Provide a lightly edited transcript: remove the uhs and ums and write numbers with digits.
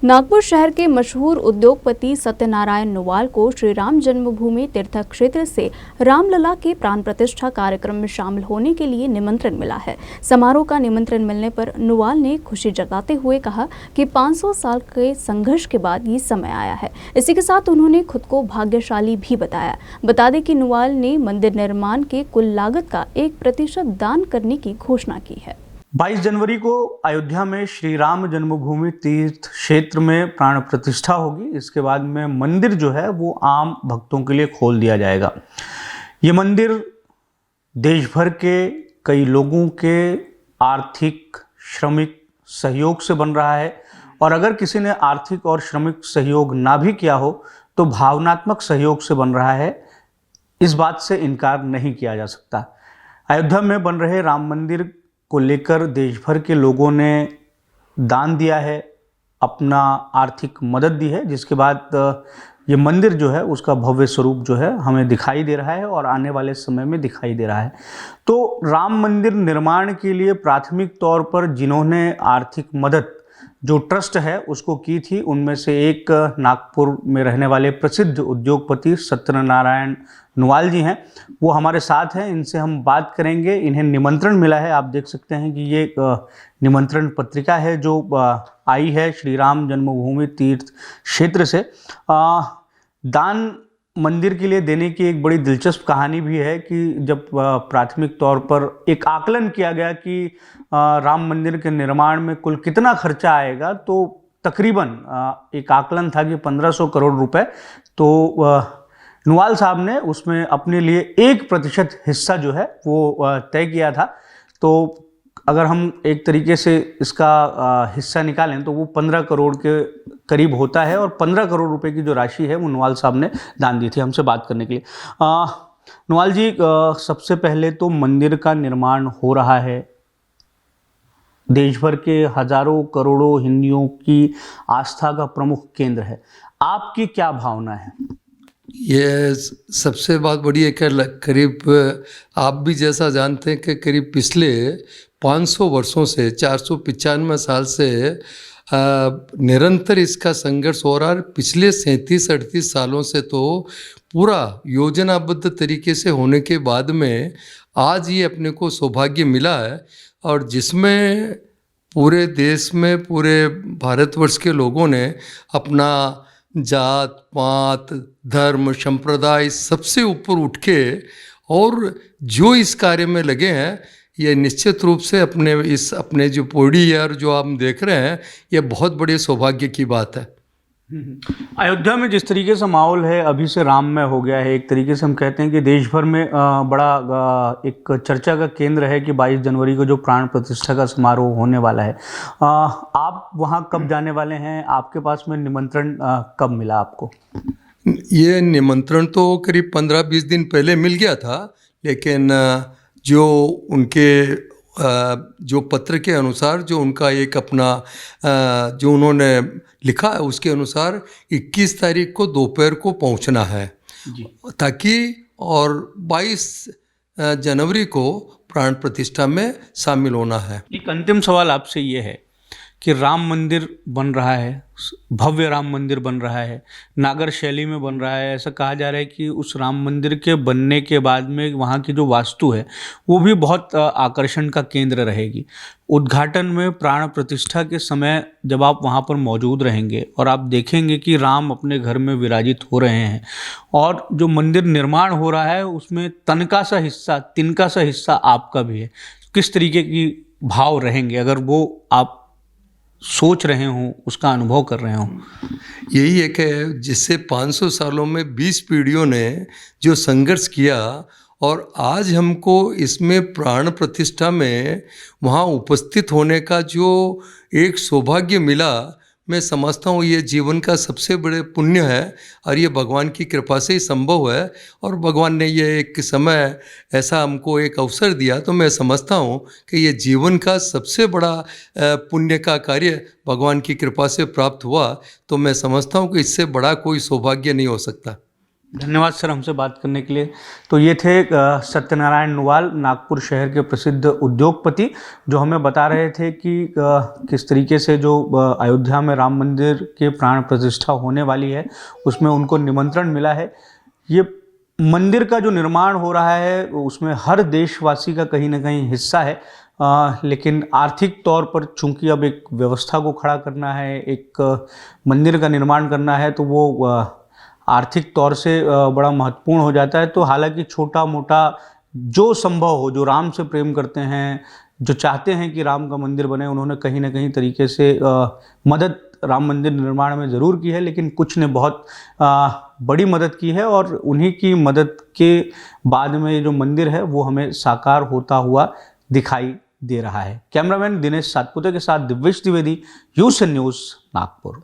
नागपुर शहर के मशहूर उद्योगपति सत्यनारायण नुवाल को श्री राम जन्मभूमि तीर्थ क्षेत्र से रामलला के प्राण प्रतिष्ठा कार्यक्रम में शामिल होने के लिए निमंत्रण मिला है। समारोह का निमंत्रण मिलने पर नुवाल ने खुशी जताते हुए कहा कि 500 साल के संघर्ष के बाद ये समय आया है। इसी के साथ उन्होंने खुद को भाग्यशाली भी बताया। बता दें कि नुवाल ने मंदिर निर्माण के कुल लागत का 1% दान करने की घोषणा की है। 22 जनवरी को अयोध्या में श्री राम जन्मभूमि तीर्थ क्षेत्र में प्राण प्रतिष्ठा होगी। इसके बाद में मंदिर जो है वो आम भक्तों के लिए खोल दिया जाएगा। ये मंदिर देश भर के कई लोगों के आर्थिक श्रमिक सहयोग से बन रहा है, और अगर किसी ने आर्थिक और श्रमिक सहयोग ना भी किया हो तो भावनात्मक सहयोग से बन रहा है। इस बात से इनकार नहीं किया जा सकता। अयोध्या में बन रहे राम मंदिर को लेकर देश भर के लोगों ने दान दिया है, अपना आर्थिक मदद दी है, जिसके बाद ये मंदिर जो है उसका भव्य स्वरूप जो है हमें दिखाई दे रहा है और आने वाले समय में दिखाई दे रहा है। तो राम मंदिर निर्माण के लिए प्राथमिक तौर पर जिन्होंने आर्थिक मदद जो ट्रस्ट है उसको की थी, उनमें से एक नागपुर में रहने वाले प्रसिद्ध उद्योगपति सत्यनारायण नुवाल जी हैं। वो हमारे साथ हैं, इनसे हम बात करेंगे। इन्हें निमंत्रण मिला है। आप देख सकते हैं कि ये निमंत्रण पत्रिका है जो आई है श्री राम जन्मभूमि तीर्थ क्षेत्र से। दान मंदिर के लिए देने की एक बड़ी दिलचस्प कहानी भी है कि जब प्राथमिक तौर पर एक आकलन किया गया कि राम मंदिर के निर्माण में कुल कितना खर्चा आएगा, तो तकरीबन एक आकलन था कि 1500 करोड़ रुपए। तो नुवाल साहब ने उसमें अपने लिए 1% हिस्सा जो है वो तय किया था। तो अगर हम एक तरीके से इसका हिस्सा निकालें तो वो 15 करोड़ के करीब होता है, और 15 करोड़ रुपए की जो राशि है वो नुवाल साहब ने दान दी थी हमसे बात करने के लिए। नुवाल जी, सबसे पहले तो मंदिर का निर्माण हो रहा है, देश भर के हजारों करोड़ों हिंदुओं की आस्था का प्रमुख केंद्र है। आपकी क्या भावना है? ये सबसे बात बड़ी है कि करीब आप भी जैसा जानते हैं कि करीब पिछले 500 वर्षों से 495 साल से निरंतर इसका संघर्ष हो रहा है। पिछले 37-38 सालों से तो पूरा योजनाबद्ध तरीके से होने के बाद में आज ये अपने को सौभाग्य मिला है, और जिसमें पूरे देश में पूरे भारतवर्ष के लोगों ने अपना जात पात धर्म संप्रदाय सबसे ऊपर उठ के और जो इस कार्य में लगे हैं, ये निश्चित रूप से अपने जो पौड़ी यार जो आप देख रहे हैं, ये बहुत बड़े सौभाग्य की बात है। अयोध्या में जिस तरीके से माहौल है अभी से राममय हो गया है। एक तरीके से हम कहते हैं कि देश भर में बड़ा एक चर्चा का केंद्र है कि 22 जनवरी को जो प्राण प्रतिष्ठा का समारोह होने वाला है। आप वहां कब जाने वाले हैं? आपके पास में निमंत्रण कब मिला आपको? ये निमंत्रण तो करीब 15-20 दिन पहले मिल गया था, लेकिन जो उनके जो पत्र के अनुसार जो उनका एक अपना जो उन्होंने लिखा है उसके अनुसार 21 तारीख को दोपहर को पहुंचना है ताकि और 22 जनवरी को प्राण प्रतिष्ठा में शामिल होना है। एक अंतिम सवाल आपसे ये है कि राम मंदिर बन रहा है, भव्य राम मंदिर बन रहा है, नागर शैली में बन रहा है। ऐसा कहा जा रहा है कि उस राम मंदिर के बनने के बाद में वहाँ की जो वास्तु है वो भी बहुत आकर्षण का केंद्र रहेगी। उद्घाटन में प्राण प्रतिष्ठा के समय जब आप वहाँ पर मौजूद रहेंगे और आप देखेंगे कि राम अपने घर में विराजित हो रहे हैं, और जो मंदिर निर्माण हो रहा है उसमें तिनका सा हिस्सा आपका भी है, किस तरीके की भाव रहेंगे अगर वो आप सोच रहे हों, उसका अनुभव कर रहे हों? यही है कि जिससे 500 सालों में 20 पीढ़ियों ने जो संघर्ष किया, और आज हमको इसमें प्राण प्रतिष्ठा में वहाँ उपस्थित होने का जो एक सौभाग्य मिला, मैं समझता हूँ ये जीवन का सबसे बड़े पुण्य है, और ये भगवान की कृपा से ही संभव है। और भगवान ने ये एक समय ऐसा हमको एक अवसर दिया, तो मैं समझता हूँ कि ये जीवन का सबसे बड़ा पुण्य का कार्य भगवान की कृपा से प्राप्त हुआ। तो मैं समझता हूँ कि इससे बड़ा कोई सौभाग्य नहीं हो सकता। धन्यवाद सर हमसे बात करने के लिए। तो ये थे सत्यनारायण नुवाल, नागपुर शहर के प्रसिद्ध उद्योगपति, जो हमें बता रहे थे कि किस तरीके से जो अयोध्या में राम मंदिर के प्राण प्रतिष्ठा होने वाली है उसमें उनको निमंत्रण मिला है। ये मंदिर का जो निर्माण हो रहा है उसमें हर देशवासी का कहीं ना कहीं हिस्सा है, लेकिन आर्थिक तौर पर चूंकि अब एक व्यवस्था को खड़ा करना है, एक मंदिर का निर्माण करना है, तो वो आर्थिक तौर से बड़ा महत्वपूर्ण हो जाता है। तो हालांकि छोटा मोटा जो संभव हो, जो राम से प्रेम करते हैं, जो चाहते हैं कि राम का मंदिर बने, उन्होंने कहीं ना कहीं तरीके से मदद राम मंदिर निर्माण में ज़रूर की है, लेकिन कुछ ने बहुत बड़ी मदद की है और उन्हीं की मदद के बाद में ये जो मंदिर है वो हमें साकार होता हुआ दिखाई दे रहा है। कैमरामैन दिनेश सातपुते के साथ दिव्येश द्विवेदी, यूएसएन न्यूज़, नागपुर।